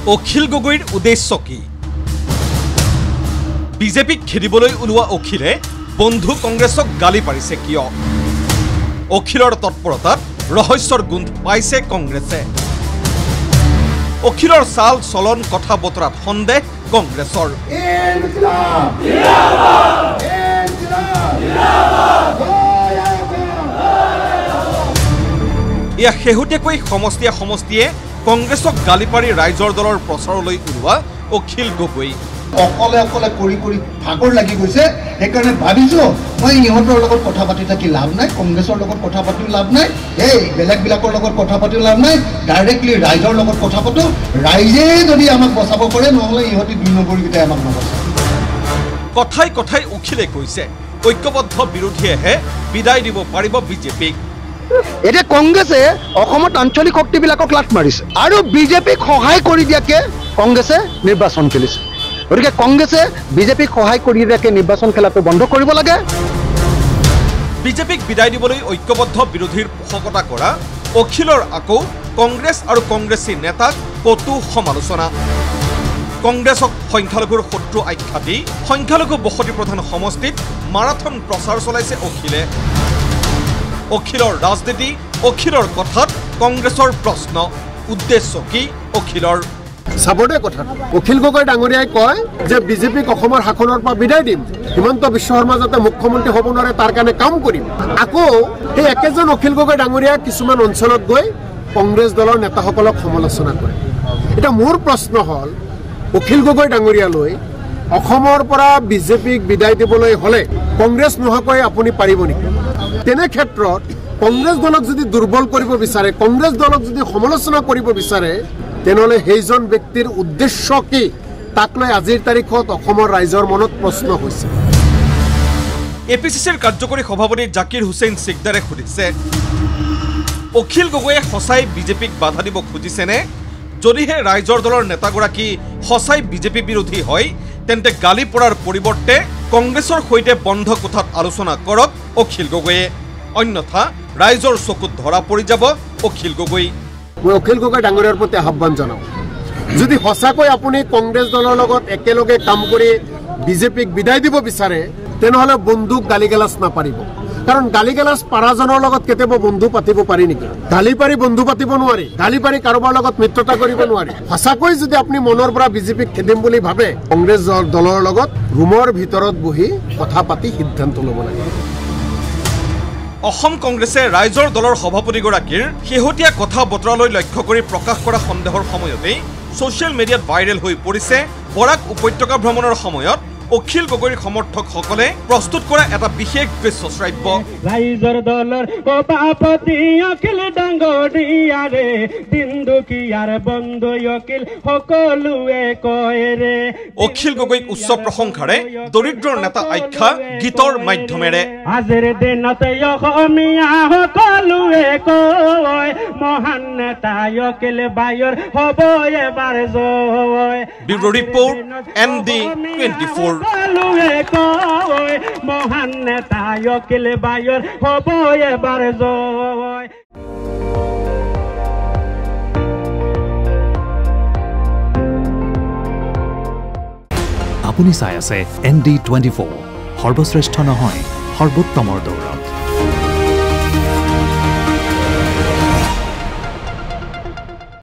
অখিল গগৈৰ উদ্দেশ্য কি? বিজেপিক খেদিবলৈ ওলোৱা অখিলে বন্ধু কংগ্ৰেছক গালি পাৰিছে কিয়? অখিলৰ তৎপৰতাত ৰহস্যৰ গোন্ধ পাইছে কংগ্ৰেছে। অখিলৰ চাল চলন কথা বতৰাত সন্দেহ কংগ্ৰেছৰ। এয়া শেহতীয়াকৈ সমষ্টিয়ে কংগ্ৰেছক গালি পাৰি ৰাইজৰ দলৰ প্ৰচাৰলৈ ওলোৱা অখিল গগৈ। অকলে কৰি ভাগৰ লাগি গৈছে, সেইকাৰণে ভাবিছো মই ইহঁতৰ লগত কথা পাতি থাকি লাভ নাই, কংগ্ৰেছৰ লগত কথা পাতি লাভ নাই, এই বেলেগবিলাকৰ লগত কথা পাতি লাভ নাই, ডাইৰেক্টলি ৰাইজৰ লগত কথা পাতো, ৰাইজে যদি আমাক বচাব পাৰে, নহ'লে ইহঁতি 2 নম্বৰীকেইটাই আমাক নবচায়। কথাই অখিলে কৈছে ঐক্যবদ্ধ বিৰোধীয়েহে বিদায় দিব পাৰিব বিজেপিক। এতিয়া কংগ্ৰেছে অসমত আঞ্চলিক শক্তিবিলাকক লাট মাৰিছে আৰু বিজেপিক সহায় কৰি দিয়াকে কংগ্ৰেছে নিৰ্বাচন খেলিছে। গতিকে কংগ্ৰেছে বিজেপিক সহায় কৰি দিয়াকে নিৰ্বাচন খেলাটো বন্ধ কৰিব লাগে। বিজেপিক বিদায় দিবলৈ ঐক্যবদ্ধ বিৰোধীৰ পোষকতা কৰা অখিলৰ আকৌ কংগ্ৰেছ আৰু কংগ্ৰেছী নেতাক কটু সমালোচনা। কংগ্ৰেছক সংখ্যালঘুৰ শত্ৰু আখ্যা দি সংখ্যালঘু বসতি প্ৰধান সমষ্টিত মাৰাথন প্ৰচাৰ চলাইছে অখিলে। অখিলৰ ৰাজনীতি, অখিলৰ কথাত কংগ্ৰেছৰ প্ৰশ্ন, উদ্দেশ্য কি অখিলৰ? চাবদে কথা অখিল গগৈ ডাঙৰীয়াই কয় যে বিজেপিক অসমৰ শাসনৰ পৰা বিদায় দিম, হিমন্ত বিশ্ব শৰ্মা যাতে মুখ্যমন্ত্ৰী হ'ব নোৱাৰে তাৰ কাৰণে কাম কৰিম। আকৌ সেই একেজন অখিল গগৈ ডাঙৰীয়াই কিছুমান অঞ্চলত গৈ কংগ্ৰেছ দলৰ নেতাসকলক সমালোচনা কৰে। এতিয়া মোৰ প্ৰশ্ন হ'ল, অখিল গগৈ ডাঙৰীয়ালৈ অসমৰ পৰা বিজেপিক বিদায় দিবলৈ হ'লে কংগ্ৰেছ নোহোৱাকৈ আপুনি পাৰিব নেকি? তেনে ক্ষেত্ৰত কংগ্ৰেছ দলক যদি দুৰ্বল কৰিব বিচাৰে, কংগ্ৰেছ দলক যদি সমালোচনা কৰিব বিচাৰে, তেনেহ'লে সেইজন ব্যক্তিৰ উদ্দেশ্য কি তাক লৈ আজিৰ তাৰিখত অসমৰ ৰাইজৰ মনত প্ৰশ্ন হৈছে। এপিচিচিৰ কাৰ্যকৰী সভাপতি জাকিৰ হুছেইন সিকদাৰে সুধিছে, অখিল গগৈয়ে সঁচাই বিজেপিক বাধা দিব খুজিছেনে? যদিহে ৰাইজৰ দলৰ নেতাগৰাকী সঁচাই বিজেপি বিৰোধী হয়, তেন্তে গালি পৰাৰ পৰিৱৰ্তে কংগ্ৰেছৰ সৈতে বন্ধ কোঠাত আলোচনা কৰক অখিল গগৈয়ে, অন্যথা ৰাইজৰ চকুত ধৰা পৰি যাব অখিল গগৈ। মই অখিল গগৈ ডাঙৰীয়াৰ প্ৰতি আহ্বান জনাওঁ, যদি সঁচাকৈ আপুনি কংগ্ৰেছ দলৰ লগত একেলগে কাম কৰি বিজেপিক বিদায় দিব বিচাৰে, তেনেহ'লে বন্ধুক গালি গালাজ নাপাৰিব। কাৰণ গালি গালাজ পাৰাজনৰ লগত কেতিয়াবা বন্ধু পাতিব পাৰি নেকি? গালি পাৰি বন্ধু পাতিব নোৱাৰি, গালি পাৰি কাৰোবাৰ লগত মিত্ৰতা কৰিব নোৱাৰি। সঁচাকৈ যদি আপুনি মনৰ পৰা বিজেপিক খেদিম বুলি ভাবে, কংগ্ৰেছ দলৰ লগত ৰুমৰ ভিতৰত বহি কথা পাতি সিদ্ধান্ত ল'ব লাগে। অসম কংগ্ৰেছে ৰাইজৰ দলৰ সভাপতিগৰাকীৰ শেহতীয়া কথা বতৰালৈ লক্ষ্য কৰি প্ৰকাশ কৰা সন্দেহৰ সময়তেই ছ'চিয়েল মিডিয়াত ভাইৰেল হৈ পৰিছে বৰাক উপত্যকা ভ্ৰমণৰ সময়ত অখিল গগৈৰ সমৰ্থকসকলে প্ৰস্তুত কৰা এটা বিশেষ দৃশ্যশ্ৰাব্য। ৰাইজৰ দলৰ সভাপতি অখিল ডাঙৰীয়াৰে দিনদুখীয়াৰ বন্ধু অখিল সকলোৱে কয় ৰে। অখিল গগৈক উচ্চ প্ৰশংসাৰে দৰিদ্ৰৰ নেতা আখ্যা গীতৰ মাধ্যমেৰে। আজিৰ দিনত অসমীয়া সকলোৱে কয় মহান নেতা অখিল বায়ৰ হ'ব এবাৰ জয়। Bureau' report ND24। মহান নেতা অখিল বায়ৰ হ'ব এবাৰ জয়। আপুনি চাই আছে ND24, সৰ্বশ্ৰেষ্ঠ নহয় সৰ্বোত্তমৰ দৌৰ।